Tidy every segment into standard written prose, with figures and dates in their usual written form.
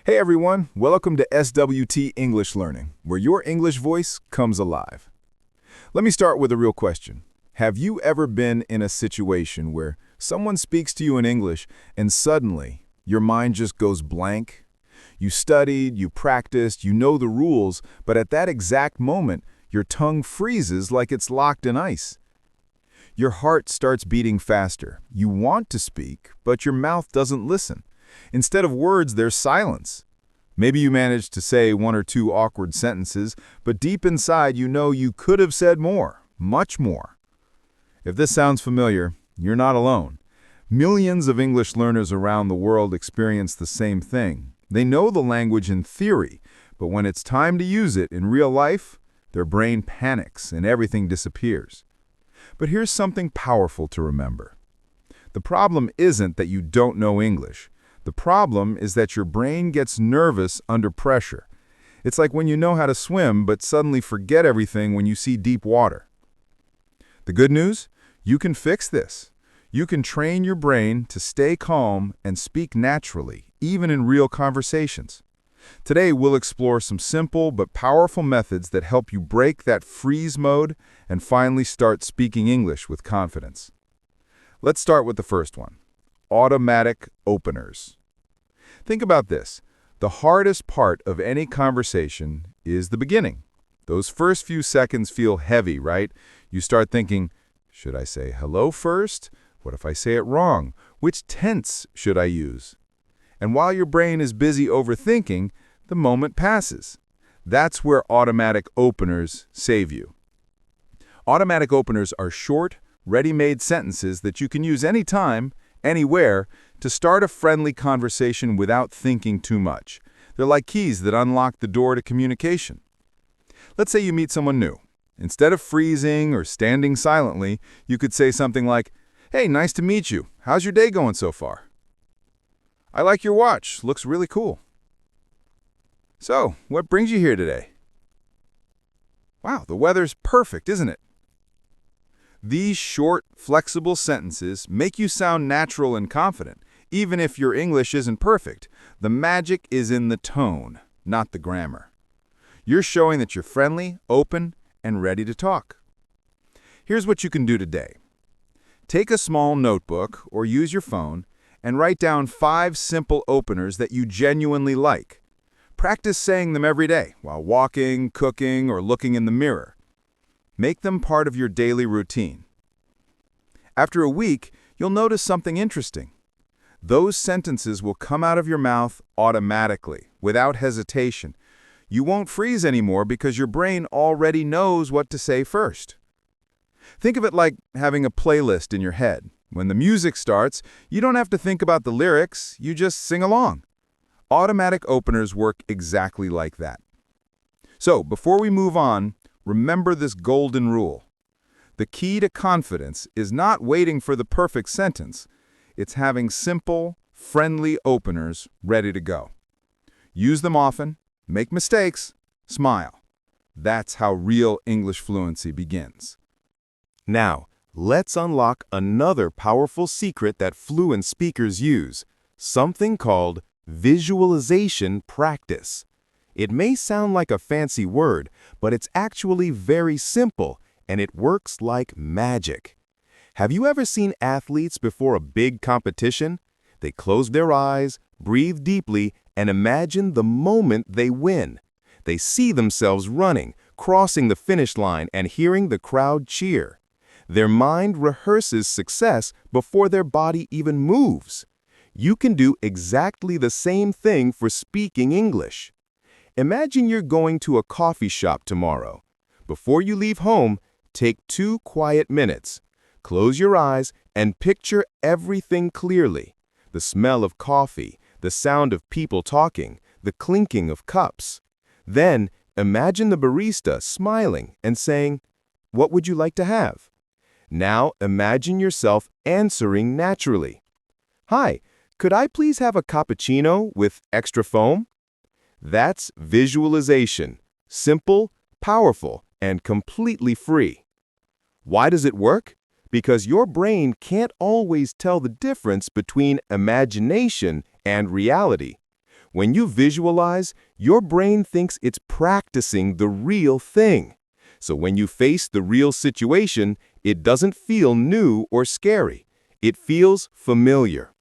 Hey everyone, welcome to SWT English Learning, where your English voice comes alive. Let me start with a real question. Have you ever been in a situation where someone speaks to you in English and suddenly your mind just goes blank? You studied, you practiced, you know the rules, but at that exact moment, your tongue freezes like it's locked in ice. Your heart starts beating faster. You want to speak, but your mouth doesn't listen. Instead of words, there's silence. Maybe you managed to say one or two awkward sentences, but deep inside you know you could have said more, much more. If this sounds familiar, you're not alone. Millions of English learners around the world experience the same thing. They know the language in theory, but when it's time to use it in real life, their brain panics and everything disappears. But here's something powerful to remember. The problem isn't that you don't know English. The problem is that your brain gets nervous under pressure. It's like when you know how to swim but suddenly forget everything when you see deep water. The good news? You can fix this. You can train your brain to stay calm and speak naturally, even in real conversations. Today, we'll explore some simple but powerful methods that help you break that freeze mode and finally start speaking English with confidence. Let's start with the first one. Automatic openers. Think about this. The hardest part of any conversation is the beginning. Those first few seconds feel heavy, right? You start thinking, should I say hello first? What if I say it wrong? Which tense should I use? And while your brain is busy overthinking, the moment passes. That's where automatic openers save you. Automatic openers are short, ready-made sentences that you can use anytime, anywhere, to start a friendly conversation without thinking too much. They're like keys that unlock the door to communication. Let's say you meet someone new. Instead of freezing or standing silently, you could say something like, "Hey, nice to meet you. How's your day going so far? I like your watch. Looks really cool. So, what brings you here today? Wow, the weather's perfect, isn't it?" These short, flexible sentences make you sound natural and confident, even if your English isn't perfect. The magic is in the tone, not the grammar. You're showing that you're friendly, open, and ready to talk. Here's what you can do today. Take a small notebook or use your phone and write down 5 simple openers that you genuinely like. Practice saying them every day while walking, cooking, or looking in the mirror. Make them part of your daily routine. After a week, you'll notice something interesting. Those sentences will come out of your mouth automatically, without hesitation. You won't freeze anymore because your brain already knows what to say first. Think of it like having a playlist in your head. When the music starts, you don't have to think about the lyrics, you just sing along. Automatic openers work exactly like that. So, before we move on, remember this golden rule. The key to confidence is not waiting for the perfect sentence. It's having simple, friendly openers ready to go. Use them often, make mistakes, smile. That's how real English fluency begins. Now, let's unlock another powerful secret that fluent speakers use, something called visualization practice. It may sound like a fancy word, but it's actually very simple, and it works like magic. Have you ever seen athletes before a big competition? They close their eyes, breathe deeply, and imagine the moment they win. They see themselves running, crossing the finish line, and hearing the crowd cheer. Their mind rehearses success before their body even moves. You can do exactly the same thing for speaking English. Imagine you're going to a coffee shop tomorrow. Before you leave home, take 2 quiet minutes. Close your eyes and picture everything clearly. The smell of coffee, the sound of people talking, the clinking of cups. Then, imagine the barista smiling and saying, "What would you like to have?" Now, imagine yourself answering naturally. "Hi, could I please have a cappuccino with extra foam?" That's visualization. Simple, powerful, and completely free. Why does it work? Because your brain can't always tell the difference between imagination and reality. When you visualize, your brain thinks it's practicing the real thing. So when you face the real situation, it doesn't feel new or scary. It feels familiar.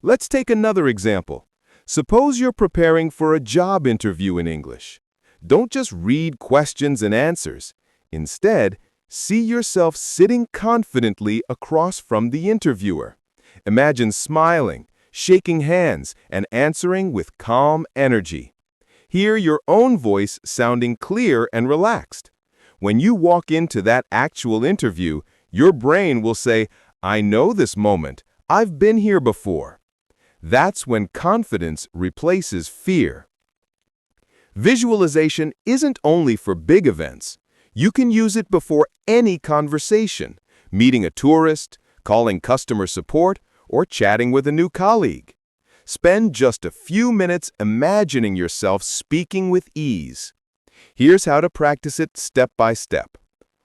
Let's take another example. Suppose you're preparing for a job interview in English. Don't just read questions and answers. Instead, see yourself sitting confidently across from the interviewer. Imagine smiling, shaking hands, and answering with calm energy. Hear your own voice sounding clear and relaxed. When you walk into that actual interview, your brain will say, "I know this moment. I've been here before." That's when confidence replaces fear. Visualization isn't only for big events. You can use it before any conversation, meeting a tourist, calling customer support, or chatting with a new colleague. Spend just a few minutes imagining yourself speaking with ease. Here's how to practice it step by step.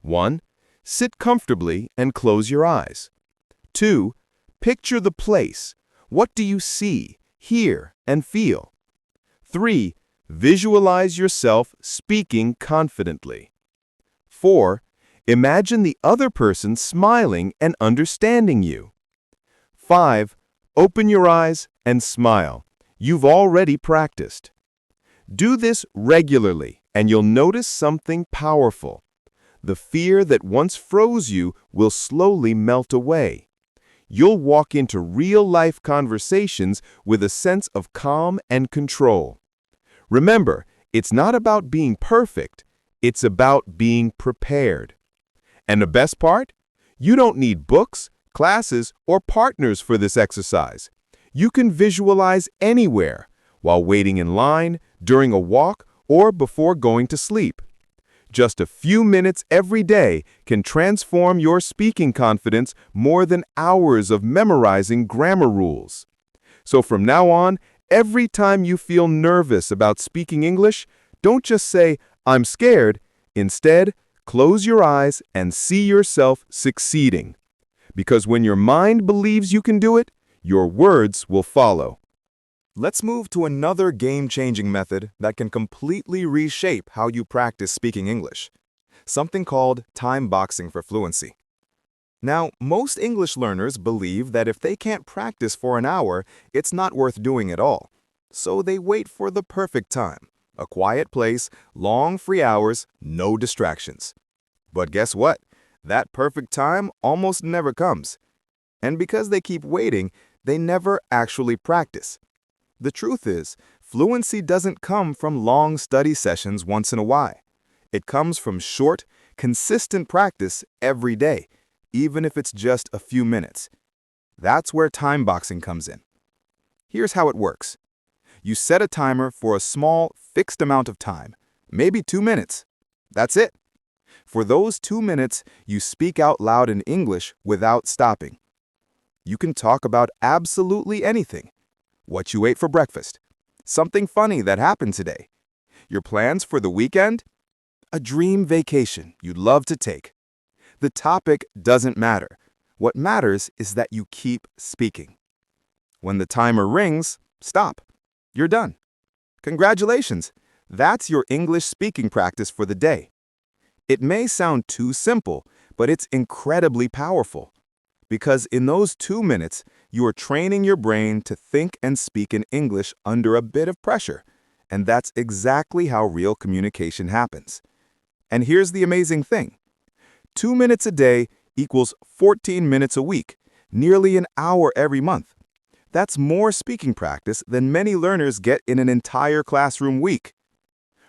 1. Sit comfortably and close your eyes. 2. Picture the place. What do you see, hear, and feel? 3. Visualize yourself speaking confidently. 4. Imagine the other person smiling and understanding you. 5. Open your eyes and smile. You've already practiced. Do this regularly, and you'll notice something powerful. The fear that once froze you will slowly melt away. You'll walk into real-life conversations with a sense of calm and control. Remember, it's not about being perfect. It's about being prepared. And the best part? You don't need books, classes, or partners for this exercise. You can visualize anywhere, while waiting in line, during a walk, or before going to sleep. Just a few minutes every day can transform your speaking confidence more than hours of memorizing grammar rules. So from now on, every time you feel nervous about speaking English, don't just say, "I'm scared." Instead, close your eyes and see yourself succeeding. Because when your mind believes you can do it, your words will follow. Let's move to another game-changing method that can completely reshape how you practice speaking English, something called time boxing for fluency. Now, most English learners believe that if they can't practice for an hour, it's not worth doing at all. So they wait for the perfect time, a quiet place, long free hours, no distractions. But guess what? That perfect time almost never comes. And because they keep waiting, they never actually practice. The truth is, fluency doesn't come from long study sessions once in a while. It comes from short, consistent practice every day, even if it's just a few minutes. That's where time boxing comes in. Here's how it works. You set a timer for a small, fixed amount of time, maybe 2 minutes. That's it. For those 2 minutes, you speak out loud in English without stopping. You can talk about absolutely anything. What you ate for breakfast, something funny that happened today, your plans for the weekend, a dream vacation you'd love to take. The topic doesn't matter. What matters is that you keep speaking. When the timer rings, stop. You're done. Congratulations. That's your English speaking practice for the day. It may sound too simple, but it's incredibly powerful. Because in those 2 minutes, you are training your brain to think and speak in English under a bit of pressure. And that's exactly how real communication happens. And here's the amazing thing. 2 minutes a day equals 14 minutes a week, nearly an hour every month. That's more speaking practice than many learners get in an entire classroom week.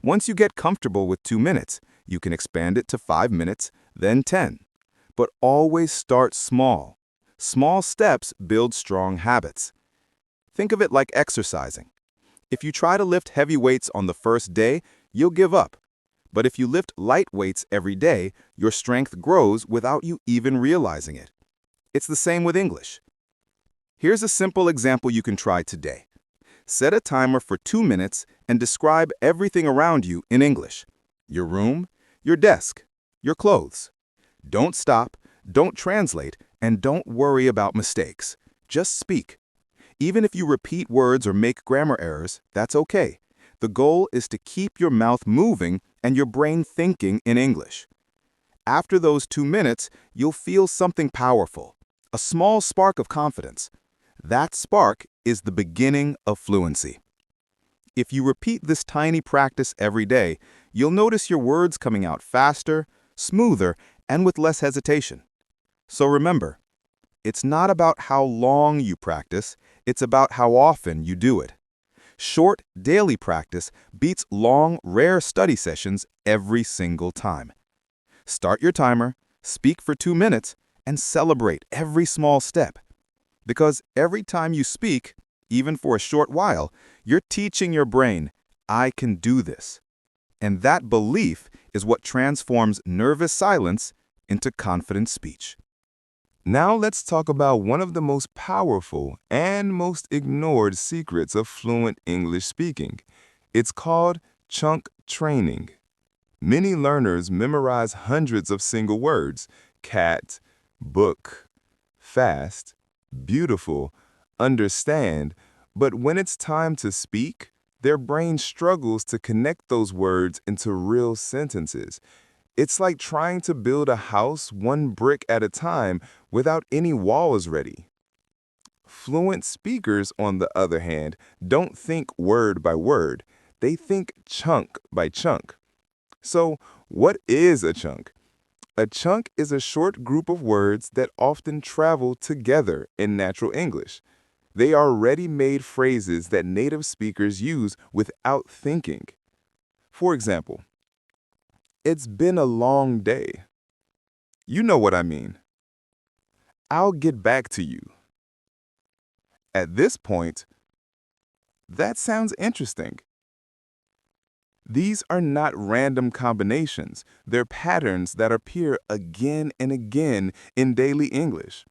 Once you get comfortable with 2 minutes, you can expand it to 5 minutes, then 10. But always start small. Small steps build strong habits. Think of it like exercising. If you try to lift heavy weights on the first day, you'll give up. But if you lift light weights every day, your strength grows without you even realizing it. It's the same with English. Here's a simple example you can try today. Set a timer for 2 minutes and describe everything around you in English. Your room, your desk, your clothes. Don't stop, don't translate, and don't worry about mistakes. Just speak. Even if you repeat words or make grammar errors, that's okay. The goal is to keep your mouth moving and your brain thinking in English. After those 2 minutes, you'll feel something powerful, a small spark of confidence. That spark is the beginning of fluency. If you repeat this tiny practice every day, you'll notice your words coming out faster, smoother, and with less hesitation. So remember, it's not about how long you practice, it's about how often you do it. Short, daily practice beats long, rare study sessions every single time. Start your timer, speak for 2 minutes, and celebrate every small step. Because every time you speak, even for a short while, you're teaching your brain, I can do this. And that belief is what transforms nervous silence into confident speech. Now let's talk about one of the most powerful and most ignored secrets of fluent English speaking. It's called chunk training. Many learners memorize hundreds of single words: cat, book, fast, beautiful, understand, but when it's time to speak, their brain struggles to connect those words into real sentences. It's like trying to build a house one brick at a time without any walls ready. Fluent speakers, on the other hand, don't think word by word. They think chunk by chunk. So, what is a chunk? A chunk is a short group of words that often travel together in natural English. They are ready-made phrases that native speakers use without thinking. For example, it's been a long day. You know what I mean. I'll get back to you. At this point, that sounds interesting. These are not random combinations. They're patterns that appear again and again in daily English.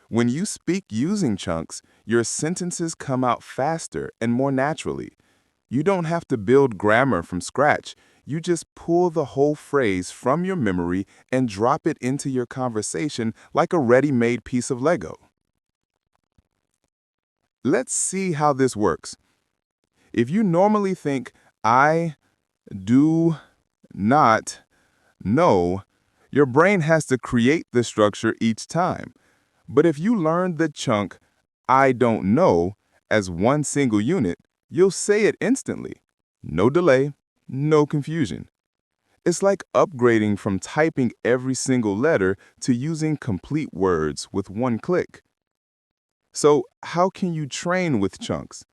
When you speak using chunks, your sentences come out faster and more naturally. You don't have to build grammar from scratch. You just pull the whole phrase from your memory and drop it into your conversation like a ready-made piece of Lego. Let's see how this works. If you normally think, I do not know, your brain has to create the structure each time. But if you learn the chunk, I don't know, as one single unit, you'll say it instantly. No delay, no confusion. It's like upgrading from typing every single letter to using complete words with one click. So, how can you train with chunks?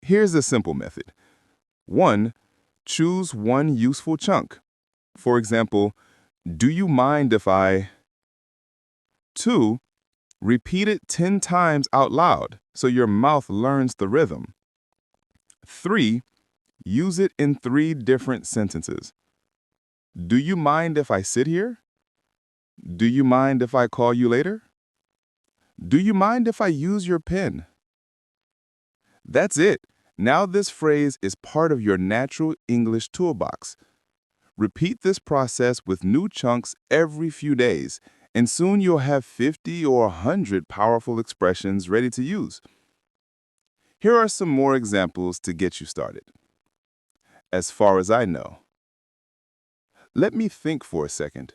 Here's a simple method. 1. Choose one useful chunk. For example, do you mind if I... 2. Repeat it 10 times out loud so your mouth learns the rhythm. 3. Use it in 3 different sentences. Do you mind if I sit here? Do you mind if I call you later? Do you mind if I use your pen? That's it. Now this phrase is part of your natural English toolbox. Repeat this process with new chunks every few days, and soon you'll have 50 or 100 powerful expressions ready to use. Here are some more examples to get you started. As far as I know. Let me think for a second.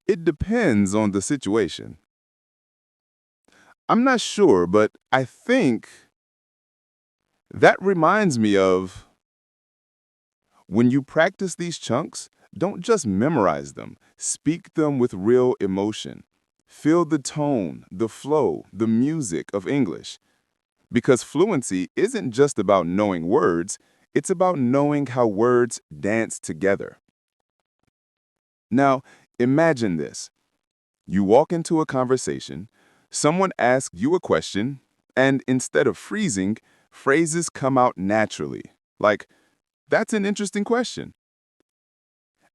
It depends on the situation. I'm not sure, but I think that reminds me of... When you practice these chunks, don't just memorize them. Speak them with real emotion. Feel the tone, the flow, the music of English. Because fluency isn't just about knowing words, it's about knowing how words dance together. Now, imagine this. You walk into a conversation, someone asks you a question, and instead of freezing, phrases come out naturally, like, that's an interesting question.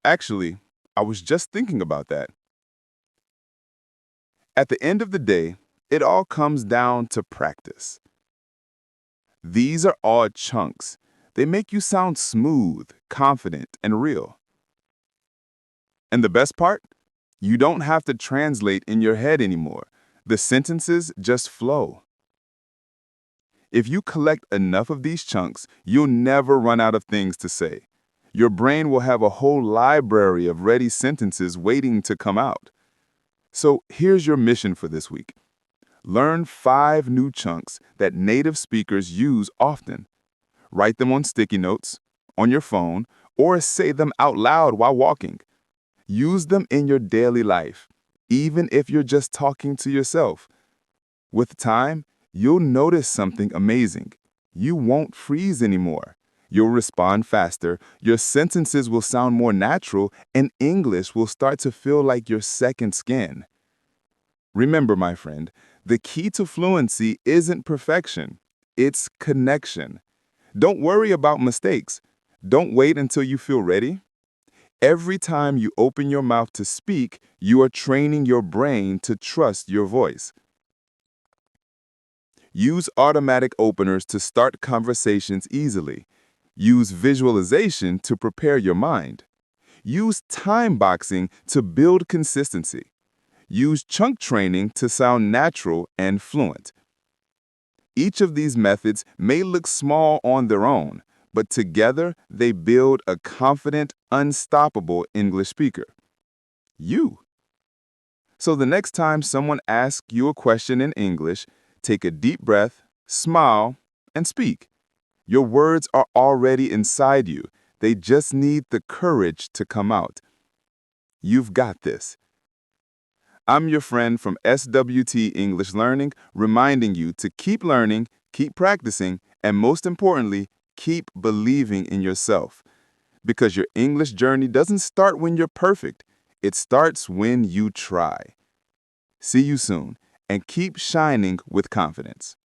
Actually, I was just thinking about that. At the end of the day, it all comes down to practice. These are all chunks. They make you sound smooth, confident, and real. And the best part? You don't have to translate in your head anymore. The sentences just flow. If you collect enough of these chunks, you'll never run out of things to say. Your brain will have a whole library of ready sentences waiting to come out. So here's your mission for this week. Learn 5 new chunks that native speakers use often. Write them on sticky notes, on your phone, or say them out loud while walking. Use them in your daily life, even if you're just talking to yourself. With time, you'll notice something amazing. You won't freeze anymore. You'll respond faster, your sentences will sound more natural, and English will start to feel like your second skin. Remember, my friend, the key to fluency isn't perfection, it's connection. Don't worry about mistakes. Don't wait until you feel ready. Every time you open your mouth to speak, you are training your brain to trust your voice. Use automatic openers to start conversations easily. Use visualization to prepare your mind. Use time boxing to build consistency. Use chunk training to sound natural and fluent. Each of these methods may look small on their own, but together they build a confident, unstoppable English speaker. You. So the next time someone asks you a question in English, take a deep breath, smile, and speak. Your words are already inside you. They just need the courage to come out. You've got this. I'm your friend from SWT English Learning, reminding you to keep learning, keep practicing, and most importantly, keep believing in yourself. Because your English journey doesn't start when you're perfect. It starts when you try. See you soon, and keep shining with confidence.